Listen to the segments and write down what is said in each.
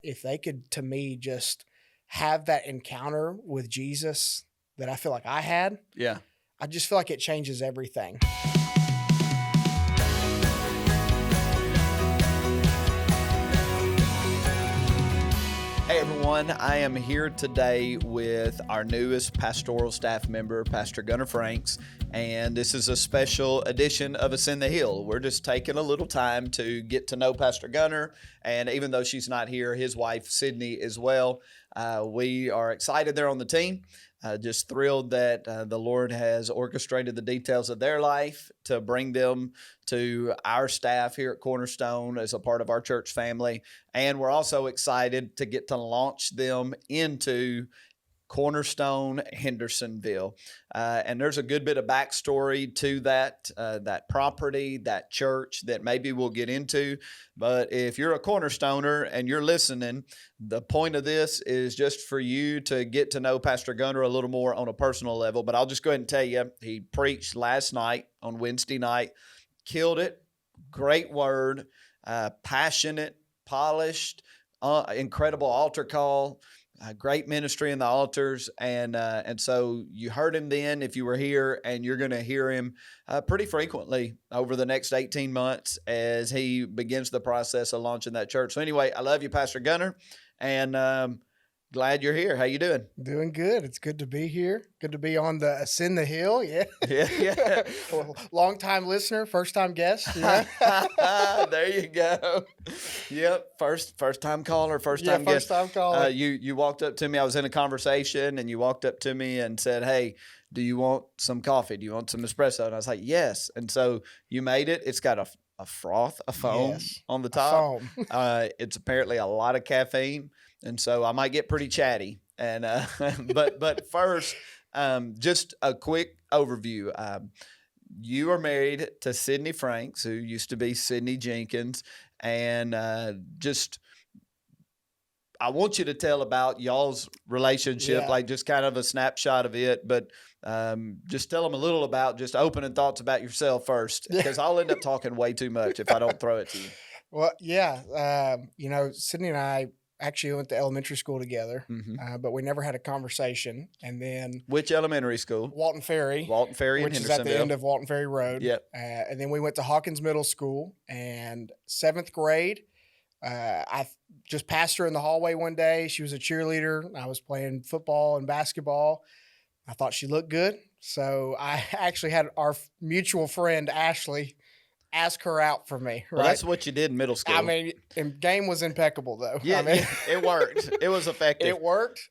If they could, to me, just have that encounter with Jesus that I feel like I had, I just feel like it changes everything. Hey everyone, I am here today with our newest pastoral staff member, Pastor Gunnar Franks, and this is a special edition of Ascend the Hill. We're just taking a little time to get to know Pastor Gunnar, and even though she's not here, his wife Sydney as well. We are excited they're on the team. Just thrilled that the Lord has orchestrated the details of their life to bring them to our staff here at Cornerstone as a part of our church family. And we're also excited to get to launch them into Cornerstone, Hendersonville. And there's a good bit of backstory to that property, that church that maybe we'll get into. But if you're a Cornerstoner and you're listening, the point of this is just for you to get to know Pastor Gunnar a little more on a personal level. But I'll just go ahead and tell you, he preached last night on Wednesday night, killed it, great word, passionate, polished, incredible altar call. Great ministry in the altars, and so you heard him then if you were here, and you're going to hear him pretty frequently over the next 18 months as he begins the process of launching that church. So anyway, I love you, Pastor Gunnar, and glad you're here. How you doing? Doing good. It's good to be here. Good to be on the Ascend the Hill. Yeah. Yeah. Well, long-time listener, first-time guest. Yeah. There you go. Yep. First-time caller, first-time guest. First-time caller. You walked up to me. I was in a conversation, and you walked up to me and said, "Hey, do you want some coffee? Do you want some espresso?" And I was like, "Yes." And so you made it. It's got a froth, a foam on the top. It's apparently a lot of caffeine. And so I might get pretty chatty. And but first, just a quick overview. You are married to Sydney Franks, who used to be Sydney Jenkins, and I want you to tell about y'all's relationship, like just kind of a snapshot of it. But just tell them a little about just opening thoughts about yourself first, because I'll end up talking way too much if I don't throw it to you. Well, Sydney and I actually went to elementary school together, but we never had a conversation. And then which elementary school? Walton Ferry, which is at the end of Walton Ferry Road. Yep. And then we went to Hawkins Middle School. And 7th grade, I just passed her in the hallway one day. She was a cheerleader. I was playing football and basketball. I thought she looked good, so I actually had our mutual friend Ashley ask her out for me. Right? Well, that's what you did in middle school. I mean, and game was impeccable though. Yeah, it worked. It was effective. It worked.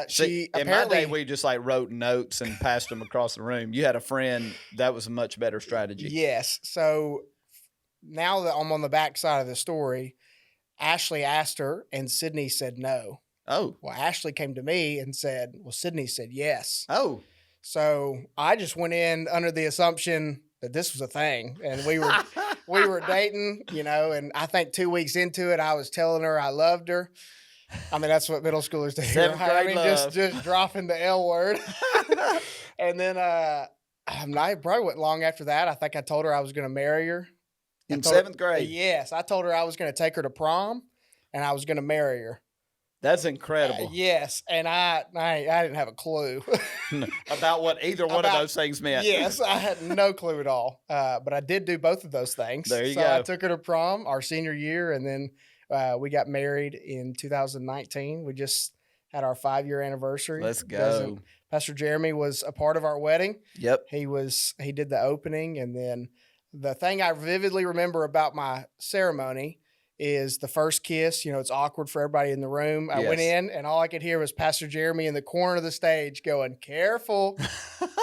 She in my day, we just like wrote notes and passed them across the room. You had a friend. That was a much better strategy. Yes. So now that I'm on the back side of the story, Ashley asked her and Sydney said no. Oh. Well, Ashley came to me and said, well, Sydney said yes. Oh. So I just went in under the assumption that this was a thing, and we were dating, and I think 2 weeks into it, I was telling her I loved her. I mean, that's what middle schoolers do. Just dropping the L word. And then I probably went long after that. I think I told her I was going to marry her. In 7th grade? Yes. I told her I was going to take her to prom, and I was going to marry her. That's incredible. Yes, and I didn't have a clue about what either one of those things meant. Yes, I had no clue at all. But I did do both of those things. There you go. I took her to prom our senior year, and then we got married in 2019. We just had our 5-year anniversary. Let's go. Pastor Jeremy was a part of our wedding. Yep. He did the opening, and then the thing I vividly remember about my ceremony is the first kiss. It's awkward for everybody in the room. I went in, and all I could hear was Pastor Jeremy in the corner of the stage going, "Careful."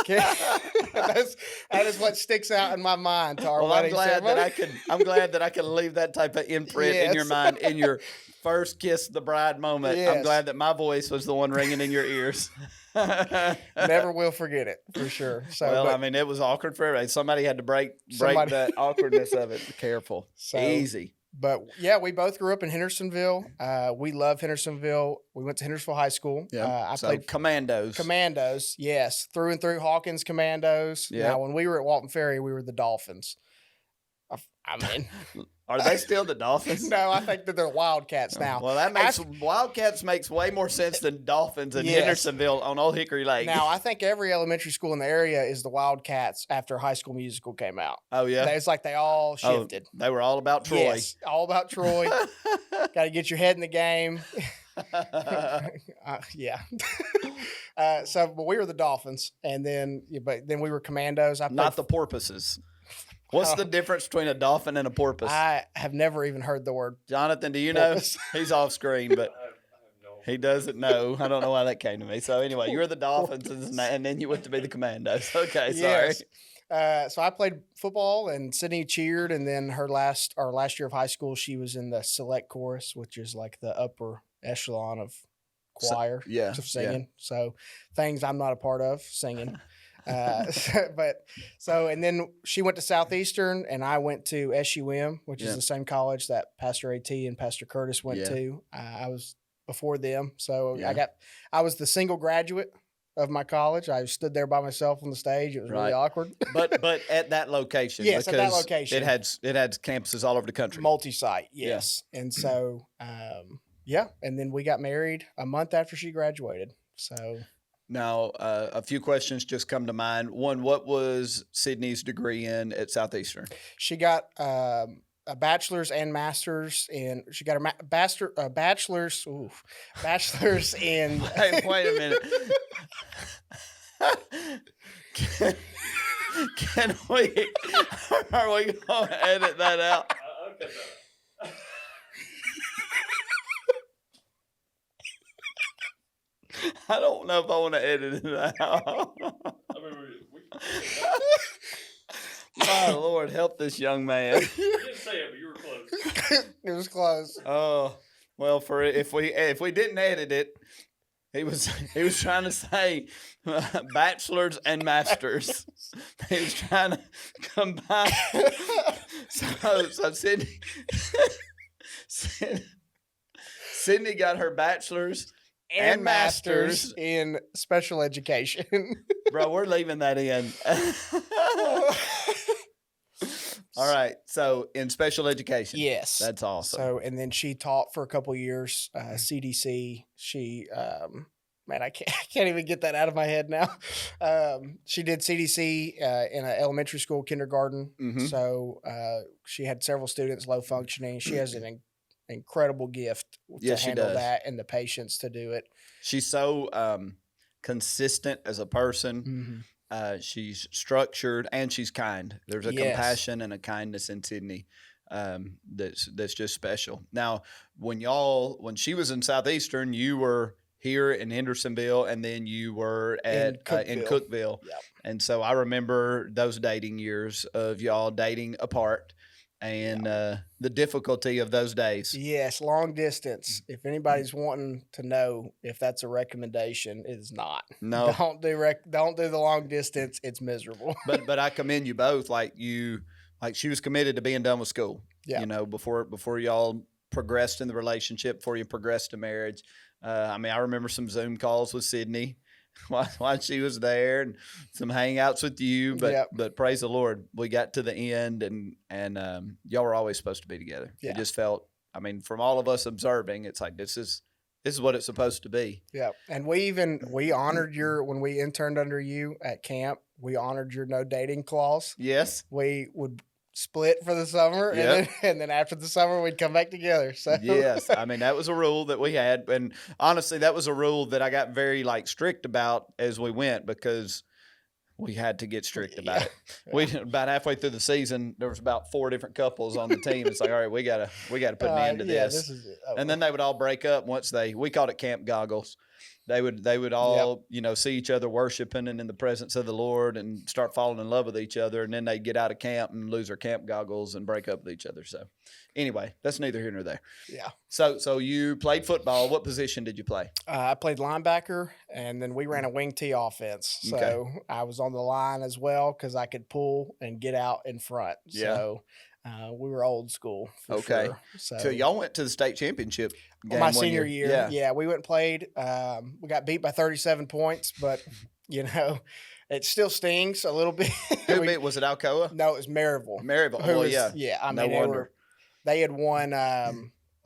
That is what sticks out in my mind to our wedding ceremony. I'm glad that I could leave that type of imprint in your mind in your first kiss the bride moment. Yes. I'm glad that my voice was the one ringing in your ears. Never will forget it, for sure. So, it was awkward for everybody. Somebody had to break that awkwardness of it. Careful. Easy. But yeah, we both grew up in Hendersonville. We love Hendersonville. We went to Hendersonville High School. Yeah. I played Commandos. Commandos, yes. Through and through Hawkins Commandos. Yeah. Now, when we were at Walton Ferry, we were the Dolphins. I mean, Are they still the Dolphins? no, I think that they're Wildcats now. Well, that makes Wildcats makes way more sense than Dolphins in Yes. Hendersonville on Old Hickory Lake. Now, I think every elementary school in the area is the Wildcats after High School Musical came out. Oh, yeah? It's like they all shifted. They were all about Troy. Yes, all about Troy. Got to get your head in the game. Yeah. But we were the Dolphins, and then we were Commandos. Not the porpoises. What's the difference between a dolphin and a porpoise? I have never even heard the word. Jonathan, do you porpoise. know? He's off screen, but he doesn't know. I don't know why that came to me. So anyway, you're the Dolphins, and then you went to be the Commandos. Okay, sorry. Yes. So I played football, and Sydney cheered, and then our last year of high school, she was in the select chorus, which is like the upper echelon of choir of singing. Yeah. So things I'm not a part of, singing. And then she went to Southeastern, and I went to SUM, which is the same college that Pastor AT and Pastor Curtis went to. I was before them, so I was the single graduate of my college. I stood there by myself on the stage. It was really awkward. but at that location, yes, at that location, it had campuses all over the country, multi-site. Yes, and so and then we got married a month after she graduated. So. Now, a few questions just come to mind. One, what was Sydney's degree in at Southeastern? She got a bachelor's and master's in. She got a bachelor's in. Wait a minute. Can we? Are we going to edit that out? Okay. I don't know if I want to edit it out. My Lord, help this young man. You didn't say it, but you were close. It was close. Oh, well, if we didn't edit it, he was trying to say bachelors and masters. He was trying to combine. So Sydney got her bachelor's and masters in special education. Bro, we're leaving that in. All right. So in special education. Yes. That's awesome. So, and then she taught for a couple years, CDC. She, man, I can't even get that out of my head now. She did CDC in an elementary school, kindergarten. Mm-hmm. So she had several students low functioning. She has an incredible gift to handle that and the patience to do it. She's so consistent as a person. Mm-hmm. She's structured and she's kind. There's a compassion and a kindness in Sydney that's just special. Now, when she was in Southeastern, you were here in Hendersonville, and then you were in Cookeville. Yep. And so I remember those dating years of y'all dating apart. And the difficulty of those days. Yes, long distance. If anybody's wanting to know if that's a recommendation, it is not. No, don't do the long distance. It's miserable. but I commend you both. Like she was committed to being done with school. Yeah. You know, before y'all progressed in the relationship, before you progressed to marriage. I remember some Zoom calls with Sydney while she was there, and some hangouts with you, but praise the Lord, we got to the end, and y'all were always supposed to be together. It just felt, from all of us observing, it's like this is what it's supposed to be. Yeah, and we honored when we interned under you at camp, we honored your no dating clause. Yes, we would split for the summer, and then after the summer we'd come back together. So yes, that was a rule that we had, and honestly, that was a rule that I got very strict about as we went, because we had to get strict about it. We about halfway through the season, there was about 4 different couples on the team. It's like, all right, we gotta put an end to this. This is it. And then they would all break up once we called it camp goggles. They would all, see each other worshiping and in the presence of the Lord and start falling in love with each other. And then they'd get out of camp and lose their camp goggles and break up with each other. So anyway, that's neither here nor there. Yeah. So you played football. What position did you play? I played linebacker, and then we ran a wing T offense. So I was on the line as well because I could pull and get out in front. Yeah. So we were old school for sure. So y'all went to the state championship game my senior year. Yeah, we went and played. We got beat by 37 points, but It still stings a little bit. Who beat? Was it Alcoa? No, it was Maryville. Maryville. Who Well, was, yeah. I No mean, wonder. they had won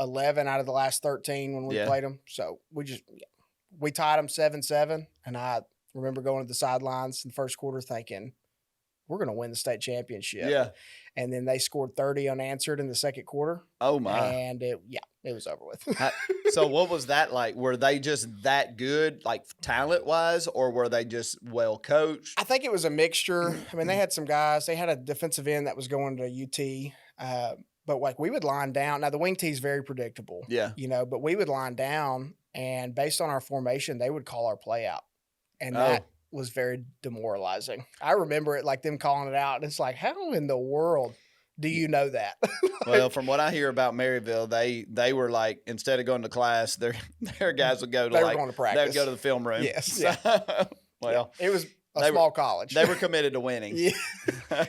11 out of the last 13 when we Yeah. played them. So we tied them 7-7, and I remember going to the sidelines in the first quarter thinking, we're going to win the state championship. Yeah. And then they scored 30 unanswered in the second quarter. Oh my. And it was over with. So what was that like? Were they just that good, like talent wise, or were they just well coached? I think it was a mixture. I mean, they had some guys. They had a defensive end that was going to UT, but like we would line down. Now the wing tee is very predictable. Yeah. But we would line down, and based on our formation, they would call our play out, and that was very demoralizing. I remember it like them calling it out, and it's like, how in the world do you know that? Well, from what I hear about Maryville, they were like, instead of going to class, their guys would go to they were going to practice. They would go to the film room. Yes. Well, it was a small college. They were committed to winning. Yeah.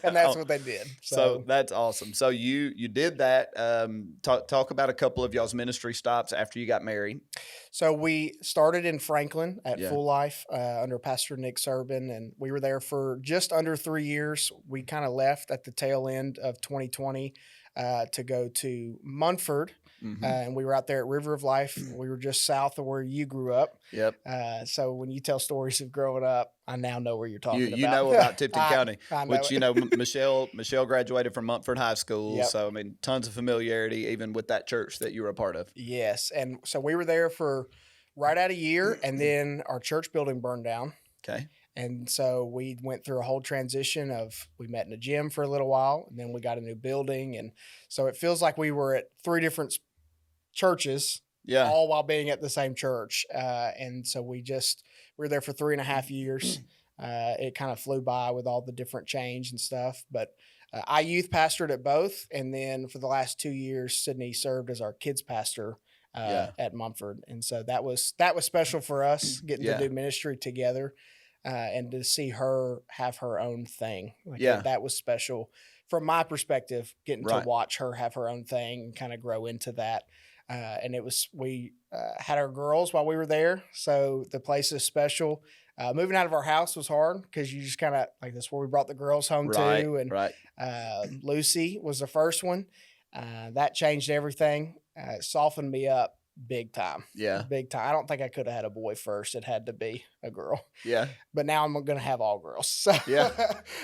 And that's what they did. So that's awesome. So you did that. Talk about a couple of y'all's ministry stops after you got married. So we started in Franklin at Yeah. Full Life under Pastor Nick Serban, and we were there for just under 3 years. We kind of left at the tail end of 2020 to go to Munford, and we were out there at River of Life. We were just south of where you grew up. Yep. So when you tell stories of growing up, I now know where you're talking about. You know about Tipton County, I know which, it. you know, Michelle graduated from Munford High School. Yep. So, I mean, tons of familiarity even with that church that you were a part of. Yes. And so we were there for right at a year, and then our church building burned down. Okay. And so we went through a whole transition we met in a gym for a little while, and then we got a new building. And so it feels like we were at 3 different churches, Yeah. all while being at the same church. And so we were there for 3.5 years. It kind of flew by with all the different change and stuff. But I youth pastored at both. And then for the last 2 years, Sydney served as our kids pastor at Mumford. And so that was special for us, getting to do ministry together. And to see her have her own thing. That was special from my perspective, getting to watch her have her own thing and kind of grow into that. And we had our girls while we were there. So the place is special. Moving out of our house was hard because you just kind of like, that's where we brought the girls home to. And Lucy was the first one. That changed everything. It softened me up. Big time. Yeah. Big time. I don't think I could have had a boy first. It had to be a girl. Yeah. But now I'm going to have all girls. So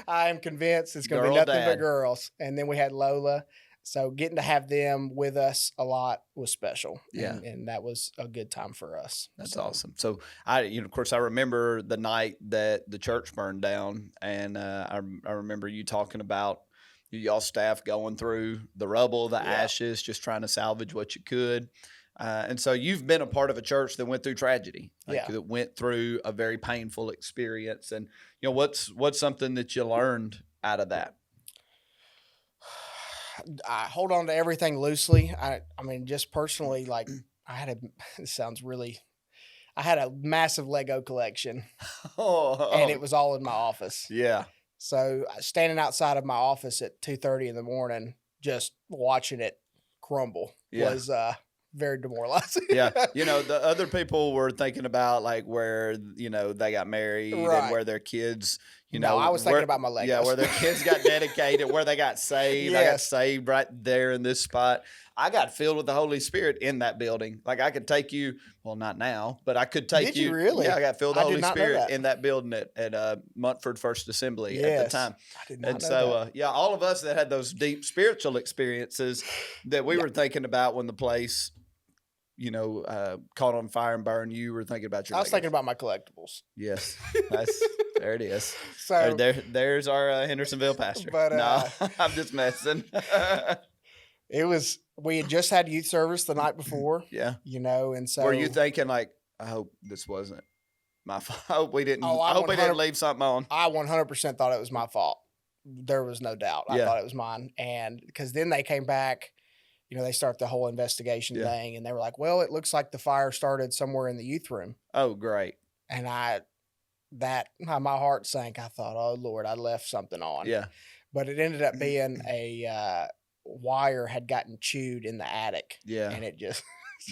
I am convinced it's going to be Girl nothing dad. but girls. And then we had Lola. So getting to have them with us a lot was special. Yeah. And that was a good time for us. That's awesome. So of course, I remember the night that the church burned down, and I remember you talking about y'all staff going through the rubble, the ashes, just trying to salvage what you could. And so you've been a part of a church that went through tragedy, that went through a very painful experience. And, what's something that you learned out of that? I hold on to everything loosely. I mean, just personally, like I had a massive Lego collection and it was all in my office. Yeah. So standing outside of my office at 2:30 in the morning, just watching it crumble was very demoralizing. Yeah. The other people were thinking about like where, they got married and where their kids, No, I was thinking about my Legos. Yeah, where their kids got dedicated, where they got saved. Yes. I got saved right there in this spot. I got filled with the Holy Spirit in that building. Like I could take you, well, not now, but I could take Did you really? Yeah, I got filled with the Holy did not know Spirit that. in that building at Montford First Assembly at the time. I did not And know so, that. all of us that had those deep spiritual experiences that we were thinking about when the place, caught on fire and burned, you were thinking about your I was Legos. thinking about my collectibles. Yes, there it is. So There's our Hendersonville pastor. But, no, I'm just messing. we had just had youth service the night before, Yeah. and so Were you thinking like, I hope this wasn't my fault? I hope we didn't. Oh, I hope we 100 didn't leave something on. I 100% thought it was my fault. There was no doubt. I Yeah. thought it was mine. And because then they came back, they start the whole investigation thing, and they were like, well, it looks like the fire started somewhere in the youth room. Oh, great. And my heart sank. I thought, oh Lord, I left something on. Yeah. But it ended up being a wire had gotten chewed in the attic. Yeah. And it just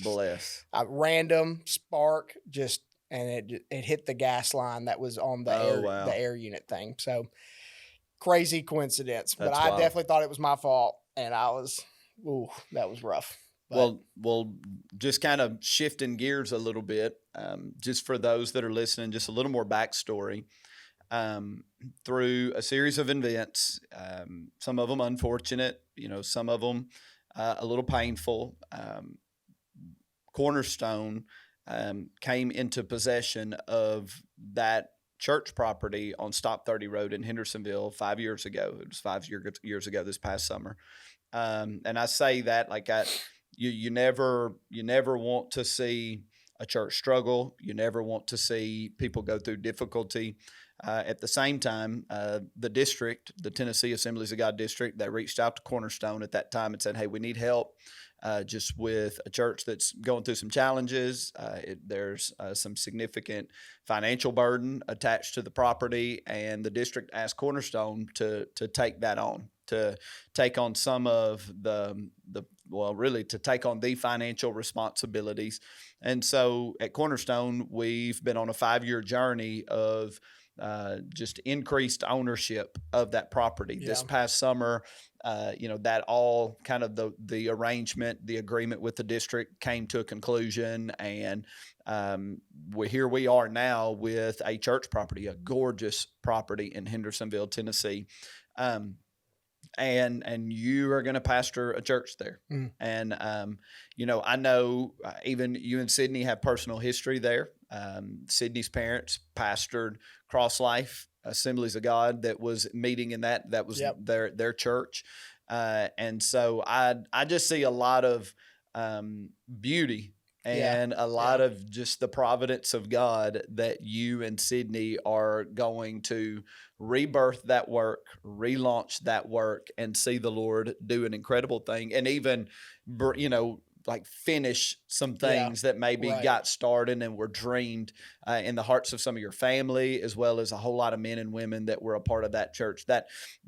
Bless. a random spark just and it hit the gas line that was on the wow. the air unit thing. So crazy coincidence, but That's I wild. definitely thought it was my fault, and that was rough. But, Well, just kind of shifting gears a little bit, just for those that are listening, just a little more backstory. Through a series of events, some of them unfortunate, some of them a little painful. Cornerstone came into possession of that church property on Stop 30 Road in Hendersonville 5 years ago. It was 5 years ago this past summer. And I say that like you never want to see a church struggle. You never want to see people go through difficulty. At the same time, the district, the Tennessee Assemblies of God district, they reached out to Cornerstone at that time and said, hey, we need help just with a church that's going through some challenges. There's some significant financial burden attached to the property, and the district asked Cornerstone to take that on, to take on some of to take on the financial responsibilities. And so at Cornerstone, we've been on a 5-year journey of just increased ownership of that property. Yeah. This past summer, that all kind of the arrangement, the agreement with the district came to a conclusion, and here we are now with a church property, a gorgeous property in Hendersonville, Tennessee. And you are going to pastor a church there. Mm. And, I know even you and Sydney have personal history there. Sydney's parents pastored Cross Life Assemblies of God that was meeting in that was Yep. their church. And so I just see a lot of beauty and a lot of just the providence of God that you and Sydney are going to rebirth that work, relaunch that work, and see the Lord do an incredible thing. And even, like finish some things that maybe got started and were dreamed in the hearts of some of your family, as well as a whole lot of men and women that were a part of that church. That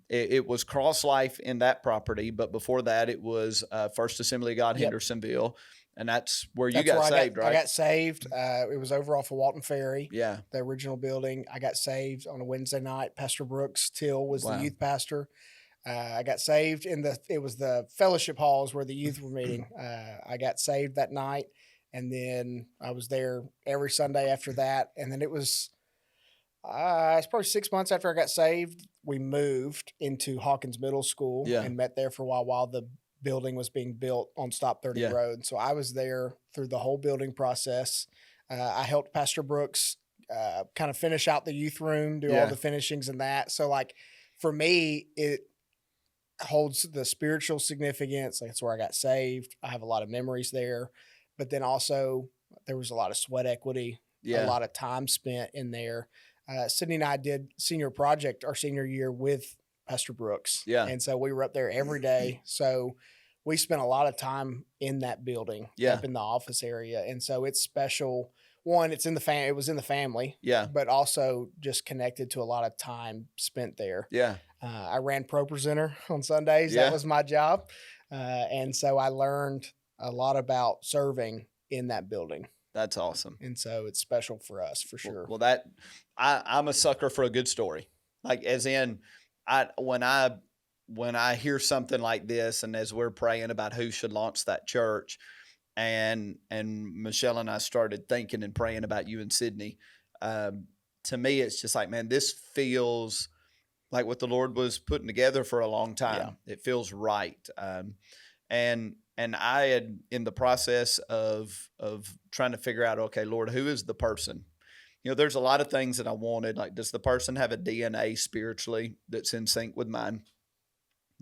it was Cross Life in that property, but before that it was First Assembly of God, Hendersonville. And that's where you got saved, right? I got saved. It was over off of Walton Ferry. Yeah. The original building. I got saved on a Wednesday night. Pastor Brooks Till was the youth pastor. I got saved it was the fellowship halls where the youth were meeting. I got saved that night, and then I was there every Sunday after that. And then it's probably 6 months after I got saved, we moved into Hawkins Middle School and met there for a while the building was being built on Stop 30 Road. So I was there through the whole building process. I helped Pastor Brooks kind of finish out the youth room, do all the finishings and that. So like for me, it holds the spiritual significance. Like it's where I got saved. I have a lot of memories there, but then also there was a lot of sweat equity, a lot of time spent in there. Sydney and I did senior project our senior year with Pastor Brooks. Yeah. And so we were up there every day. So we spent a lot of time in that building, up in the office area. And so it's special. One, it was in the family. Yeah. But also just connected to a lot of time spent there. Yeah. I ran Pro Presenter on Sundays. That was my job. And so I learned a lot about serving in that building. That's awesome. And so it's special for us for sure. Well, I'm a sucker for a good story. Like as in, when I hear something like this, and as we're praying about who should launch that church, and Michelle and I started thinking and praying about you and Sydney, to me, it's just like, man, this feels like what the Lord was putting together for a long time. Yeah. It feels right. And I had, in the process of trying to figure out, okay, Lord, who is the person? There's a lot of things that I wanted. Like, does the person have a DNA spiritually that's in sync with mine?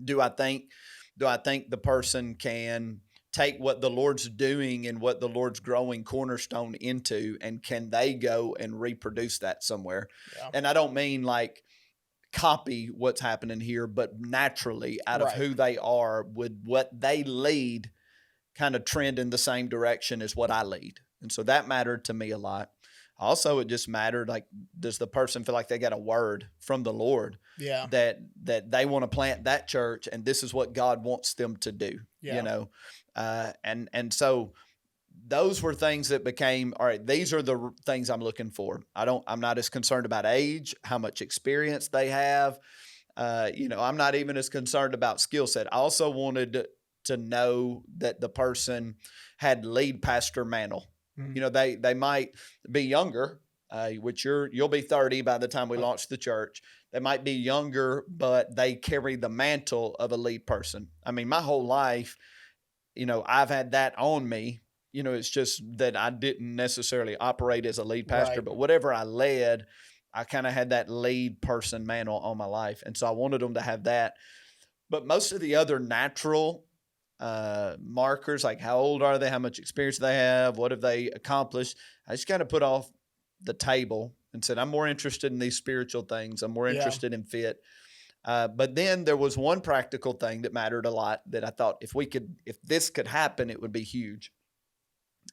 Do I think the person can take what the Lord's doing and what the Lord's growing Cornerstone into, and can they go and reproduce that somewhere? Yeah. And I don't mean like copy what's happening here, but naturally out of who they are, would what they lead kind of trend in the same direction as what I lead? And so that mattered to me a lot. Also, it just mattered, like, does the person feel like they got a word from the Lord that they want to plant that church, and this is what God wants them to do, And so those were things that became, all right, these are the things I'm looking for. I'm not as concerned about age, how much experience they have. I'm not even as concerned about skill set. I also wanted to know that the person had lead pastor mantle. Mm-hmm. They might be younger, which you'll be 30 by the time we launch the church. They might be younger, but they carry the mantle of a lead person. I mean, my whole life, I've had that on me. It's just that I didn't necessarily operate as a lead pastor, Right. but whatever I led, I kind of had that lead person mantle on my life. And so I wanted them to have that. But most of the other natural markers, like how old are they, how much experience they have, what have they accomplished, I just kind of put off the table and said, I'm more interested in these spiritual things. I'm more interested in fit. But then there was one practical thing that mattered a lot that I thought if this could happen, it would be huge,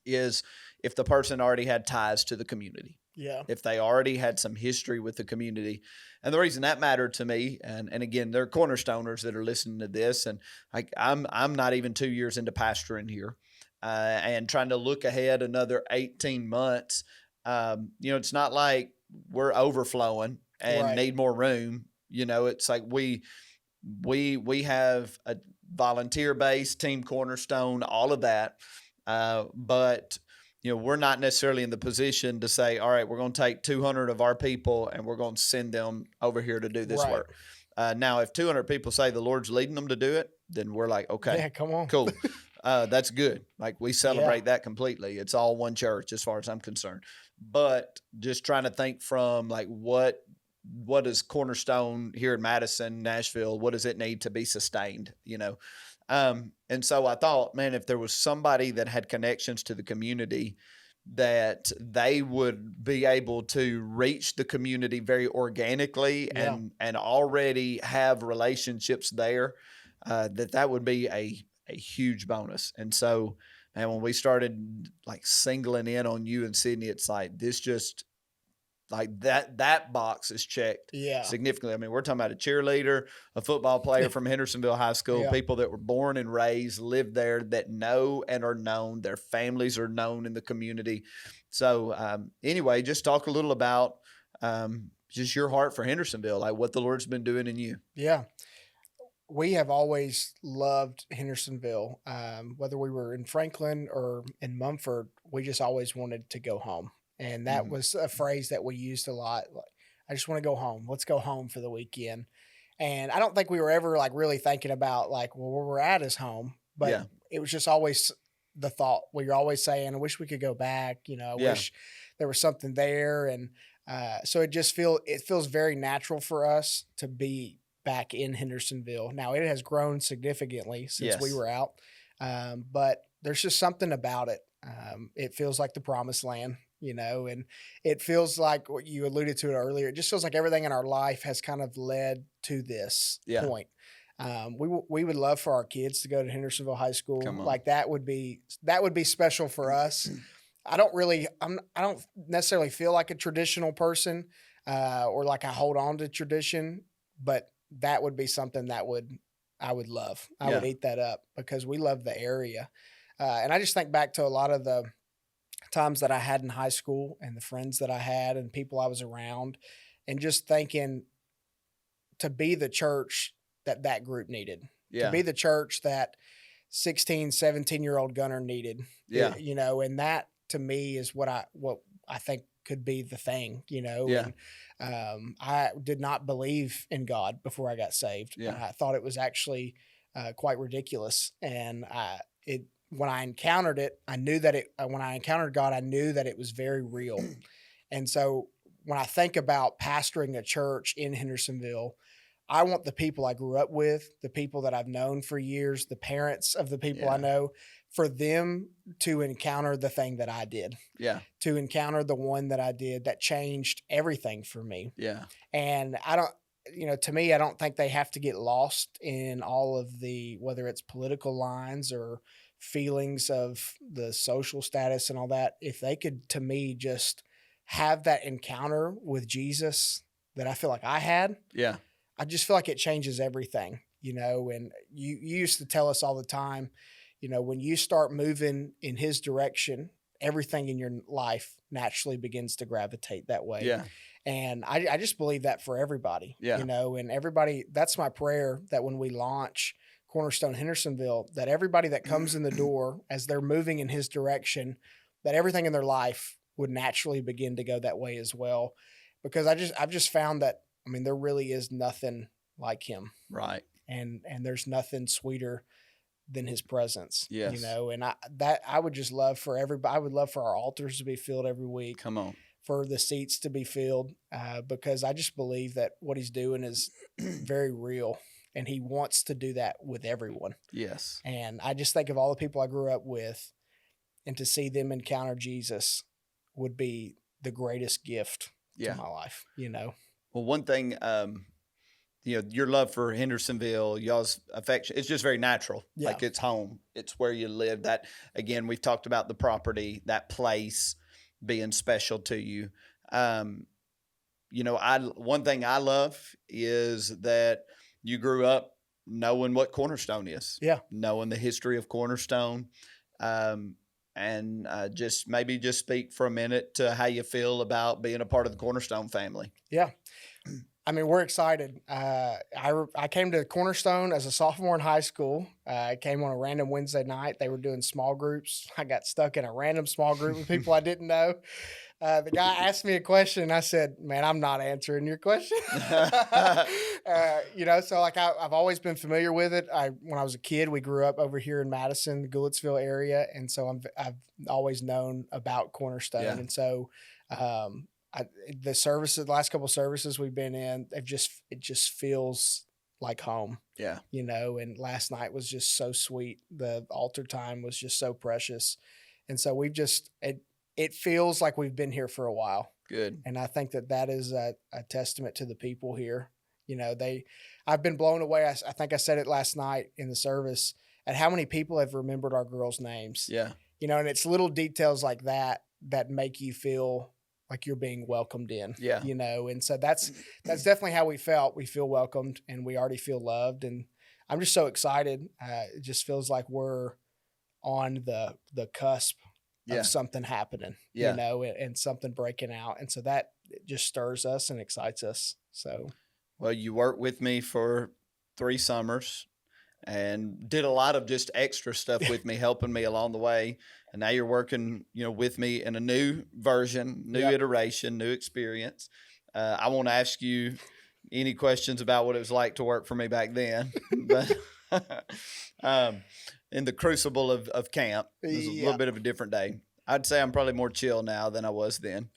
is if the person already had ties to the community. Yeah. If they already had some history with the community. And the reason that mattered to me, and again, there are Cornerstoners that are listening to this, and I'm not even 2 years into pastoring here, and trying to look ahead another 18 months. It's not like we're overflowing and need more room. It's like we have a volunteer-based team Cornerstone, all of that, but we're not necessarily in the position to say, all right, we're going to take 200 of our people and we're going to send them over here to do this work. Now, if 200 people say the Lord's leading them to do it, then we're like, okay, yeah, come on, cool. That's good. Like, we celebrate that completely. It's all one church as far as I'm concerned. But just trying to think from like, what is Cornerstone here in Madison, Nashville? What does it need to be sustained? And so I thought, man, if there was somebody that had connections to the community, that they would be able to reach the community very organically and already have relationships there, that would be a huge bonus. And so, man, when we started like singling in on you and Sydney, it's like this just like that box is checked significantly. I mean, we're talking about a cheerleader, a football player from Hendersonville High School, people that were born and raised, live there, that know and are known. Their families are known in the community. So anyway, just talk a little about just your heart for Hendersonville, like what the Lord's been doing in you. Yeah. We have always loved Hendersonville. Whether we were in Franklin or in Mumford, we just always wanted to go home. And that was a phrase that we used a lot. Like, I just want to go home. Let's go home for the weekend. And I don't think we were ever like really thinking about like, well, where we're at is home. But it was just always the thought. We were always saying, I wish we could go back. I wish there was something there. And so it feels very natural for us to be back in Hendersonville. Now, it has grown significantly since we were out. But there's just something about it. It feels like the promised land. And it feels like what you alluded to it earlier. It just feels like everything in our life has kind of led to this point. We would love for our kids to go to Hendersonville High School. Like that would be special for us. I don't necessarily feel like a traditional person, or like I hold on to tradition, but that would be something that I would love. I would eat that up because we love the area. And I just think back to a lot of the times that I had in high school and the friends that I had and people I was around, and just thinking to be the church that group needed, to be the church that 16, 17-year-old Gunnar needed, and that to me is what I think could be the thing, and I did not believe in God before I got saved. I thought it was actually quite ridiculous. And when I encountered it, when I encountered God, I knew that it was very real. And so when I think about pastoring a church in Hendersonville, I want the people I grew up with, the people that I've known for years, the parents of the people I know, for them to encounter the thing that I did. To encounter the one that I did that changed everything for me. And to me, I don't think they have to get lost in all of the, whether it's political lines or feelings of the social status and all that. If they could, to me, just have that encounter with Jesus that I feel like I had, I just feel like it changes everything, and you used to tell us all the time, when you start moving in his direction, everything in your life naturally begins to gravitate that way. Yeah. And I just believe that for everybody, Yeah. and everybody, that's my prayer, that when we launch Cornerstone Hendersonville, that everybody that comes in the door as they're moving in his direction, that everything in their life would naturally begin to go that way as well. Because I've just found that, there really is nothing like him. Right. And there's nothing sweeter than his presence. Yes. And I would just love for everybody, I would love for our altars to be filled every week. Come on. For the seats to be filled, because I just believe that what he's doing is very real, and he wants to do that with everyone. Yes. And I just think of all the people I grew up with, and to see them encounter Jesus would be the greatest gift to my life, Well, one thing, your love for Hendersonville, y'all's affection, it's just very natural. Yeah. Like it's home. It's where you live. That, again, we've talked about the property, that place being special to you. One thing I love is that you grew up knowing what Cornerstone is. Yeah. Knowing the history of Cornerstone. And just speak for a minute to how you feel about being a part of the Cornerstone family. Yeah. We're excited. I came to Cornerstone as a sophomore in high school. I came on a random Wednesday night. They were doing small groups. I got stuck in a random small group with people I didn't know. The guy asked me a question, and I said, "Man, I'm not answering your question." So I've always been familiar with it. When I was a kid, we grew up over here in Madison, the Goulitsville area, and so I've always known about Cornerstone, and so. The last couple of services we've been in, it just feels like home. Yeah. And last night was just so sweet. The altar time was just so precious. And so it feels like we've been here for a while. Good. And I think that is a testament to the people here. I've been blown away. I think I said it last night in the service, at how many people have remembered our girls' names. Yeah. And it's little details like that make you feel like you're being welcomed in. Yeah. And so that's definitely how we felt. We feel welcomed, and we already feel loved. And I'm just so excited. It just feels like we're on the cusp of something happening, and something breaking out. And so that just stirs us and excites us. So, well, you worked with me for 3 summers and did a lot of just extra stuff with me, helping me along the way. And now you're working, with me in a new version, new iteration, new experience. I won't ask you any questions about what it was like to work for me back then, but in the crucible of camp, it was a little bit of a different day. I'd say I'm probably more chill now than I was then.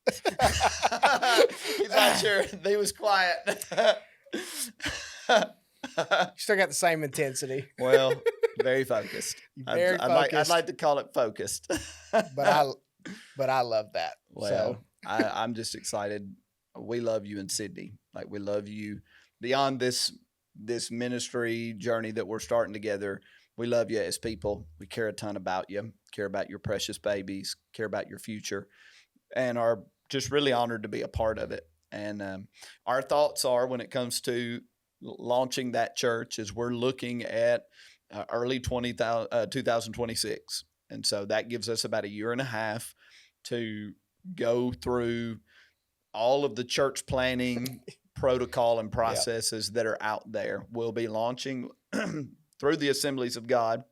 He's not sure. He was quiet. You still got the same intensity. Well, very focused. Very focused. I'd like to call it focused. but I love that. Well, so. I'm just excited. We love you in Sydney. Like, we love you beyond this ministry journey that we're starting together. We love you as people. We care a ton about you, care about your precious babies, care about your future, and are just really honored to be a part of it. And our thoughts are, when it comes to launching that church, is we're looking at early 2026. And so that gives us about a year and a half to go through all of the church planning protocol and processes that are out there. We'll be launching through the Assemblies of God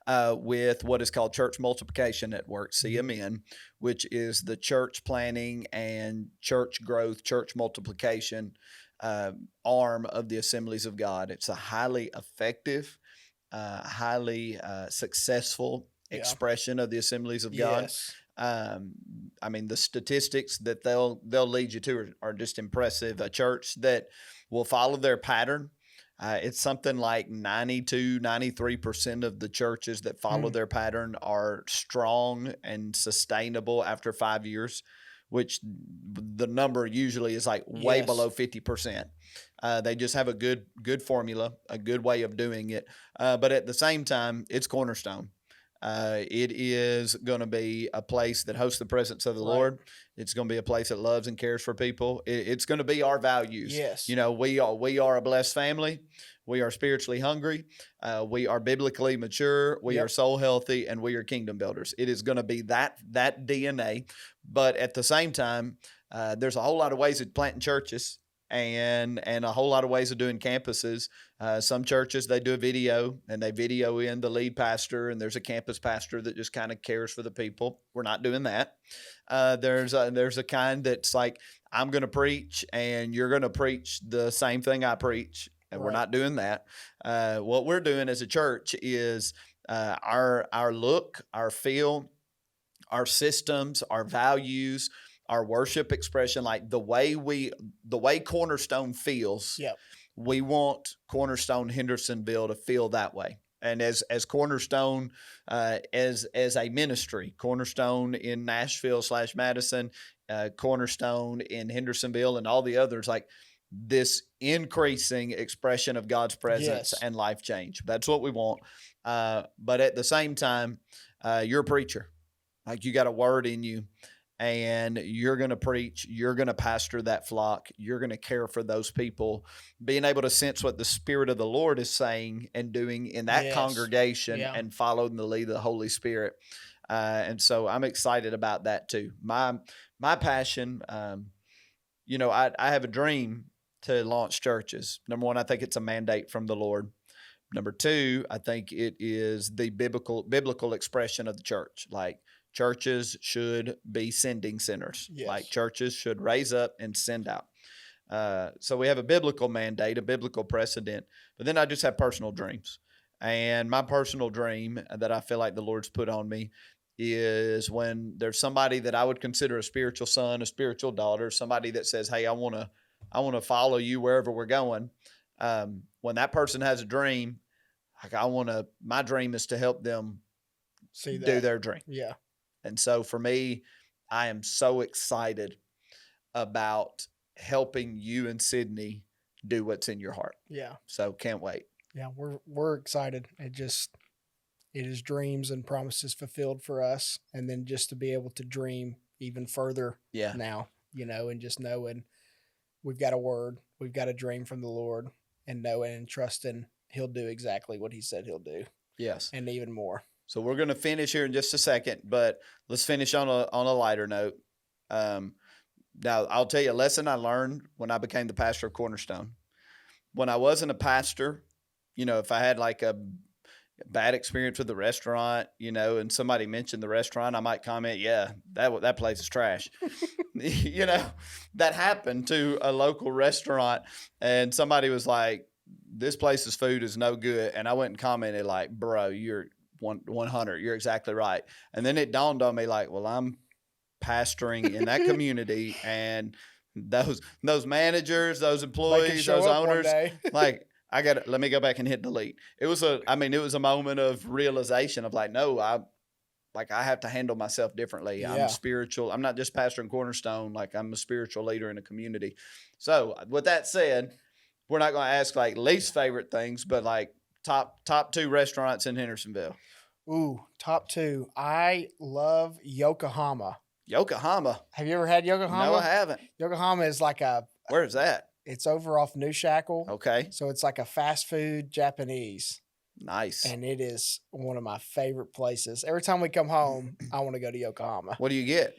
with what is called Church Multiplication Network, CMN, which is the church planning and church growth, church multiplication arm of the Assemblies of God. It's a highly effective, highly successful expression of the Assemblies of God. Yes. The statistics that they'll lead you to are just impressive. A church that will follow their pattern. It's something like 93% of the churches that follow their pattern are strong and sustainable after 5 years, which the number usually is like way below 50%. They just have a good formula, a good way of doing it. But at the same time, it's Cornerstone. It is going to be a place that hosts the presence of the Lord. It's going to be a place that loves and cares for people. It's going to be our values. Yes. You know, we are a blessed family. We are spiritually hungry. We are biblically mature. We are soul healthy, and we are kingdom builders. It is going to be that DNA. But at the same time, there's a whole lot of ways of planting churches. And a whole lot of ways of doing campuses. Some churches, they do a video and they video in the lead pastor, and there's a campus pastor that just kind of cares for the people. We're not doing that. There's a kind that's like, I'm going to preach and you're going to preach the same thing I preach, and we're not doing that. What we're doing as a church is our look, our feel, our systems, our values, our worship expression, like the way Cornerstone feels. We want Cornerstone Hendersonville to feel that way. And as Cornerstone, as a ministry, Cornerstone in Nashville / Madison, Cornerstone in Hendersonville, and all the others, like this increasing expression of God's presence and life change. That's what we want. But at the same time, you're a preacher. Like, you got a word in you. And you're going to preach, you're going to pastor that flock, you're going to care for those people, being able to sense what the Spirit of the Lord is saying and doing in that congregation and following the lead of the Holy Spirit. And so I'm excited about that too. My passion, I have a dream to launch churches. Number one, I think it's a mandate from the Lord. Number two, I think it is the biblical expression of the church. Like, churches should be sending centers. Like, churches should raise up and send out. So we have a biblical mandate, a biblical precedent, but then I just have personal dreams. And my personal dream that I feel like the Lord's put on me is when there's somebody that I would consider a spiritual son, a spiritual daughter, somebody that says, hey, I want to follow you wherever we're going. When that person has a dream, like, my dream is to help them do their dream. Yeah. And so for me, I am so excited about helping you and Sydney do what's in your heart. Yeah. So can't wait. Yeah, we're excited. It is dreams and promises fulfilled for us. And then just to be able to dream even further now, and just knowing we've got a word, we've got a dream from the Lord, and knowing and trusting He'll do exactly what He said He'll do. Yes. And even more. So we're going to finish here in just a second, but let's finish on a lighter note. Now, I'll tell you a lesson I learned when I became the pastor of Cornerstone. When I wasn't a pastor, if I had like a bad experience with the restaurant, and somebody mentioned the restaurant, I might comment, yeah, that place is trash. That happened to a local restaurant, and somebody was like, this place's food is no good. And I went and commented like, bro, you're 100. You're exactly right. And then it dawned on me like, well, I'm pastoring in that community, and those managers, those employees, those owners, like, let me go back and hit delete. It was a moment of realization of like, no, I have to handle myself differently. Yeah. I'm spiritual. I'm not just pastoring Cornerstone. Like, I'm a spiritual leader in a community. So with that said, we're not going to ask like least favorite things, but like top 2 restaurants in Hendersonville. Ooh, top 2. I love Yokohama. Yokohama. Have you ever had Yokohama? No, I haven't. Yokohama is like Where is that? It's over off New Shackle. Okay. So it's like a fast food Japanese. Nice. And it is one of my favorite places. Every time we come home, I want to go to Yokohama. What do you get?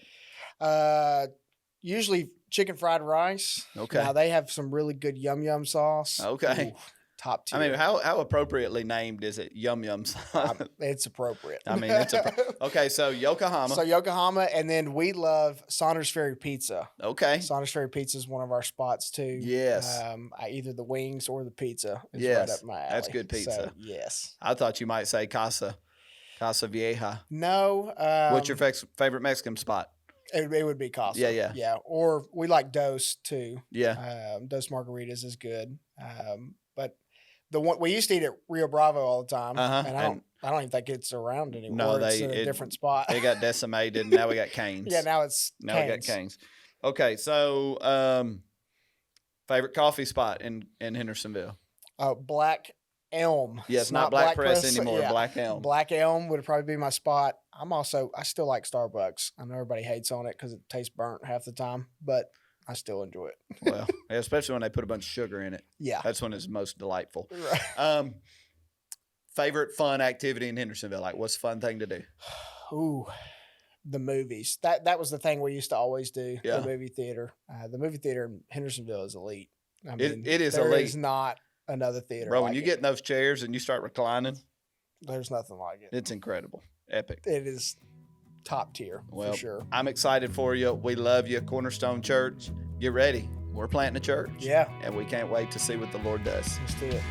Usually chicken fried rice. Okay. Now they have some really good yum sauce. Okay. Ooh, top 2. I mean, how appropriately named is it? Yum sauce. It's appropriate. I mean, okay. So Yokohama. So Yokohama, and then we love Saunders Ferry Pizza. Okay. Saunders Ferry Pizza is one of our spots too. Yes. Either the wings or the pizza is yes. right up my alley. That's good pizza. So, yes. I thought you might say Casa Vieja. No. What's your favorite Mexican spot? It would be Casa. Yeah. Or we like Dos too. Yeah. Dos Margaritas is good. But the one we used to eat at Rio Bravo all the time, and I don't even think it's around anymore. No, it's in a different spot. They got decimated, and now we got Canes. Yeah, now it's we Canes. got Canes. Okay, so favorite coffee spot in Hendersonville? Black Elm. Yeah, it's not Black Press anymore. Yeah. Black Elm. Black Elm would probably be my spot. I still like Starbucks. I know everybody hates on it because it tastes burnt half the time, but I still enjoy it. Well, especially when they put a bunch of sugar in it. Yeah. That's when it's most delightful. Right. Favorite fun activity in Hendersonville? Like, what's a fun thing to do? Ooh, the movies. That was the thing we used to always do. Yeah. The movie theater. The movie theater in Hendersonville is elite. I mean, It is there elite. is not another theater. Bro, like when you it. get in those chairs and you start reclining, There's nothing like it. it's incredible. Epic. It is top tier Well, for sure. I'm excited for you. We love you, Cornerstone Church. Get ready. We're planting a church. Yeah, And we can't wait to see what the Lord does. let's do it.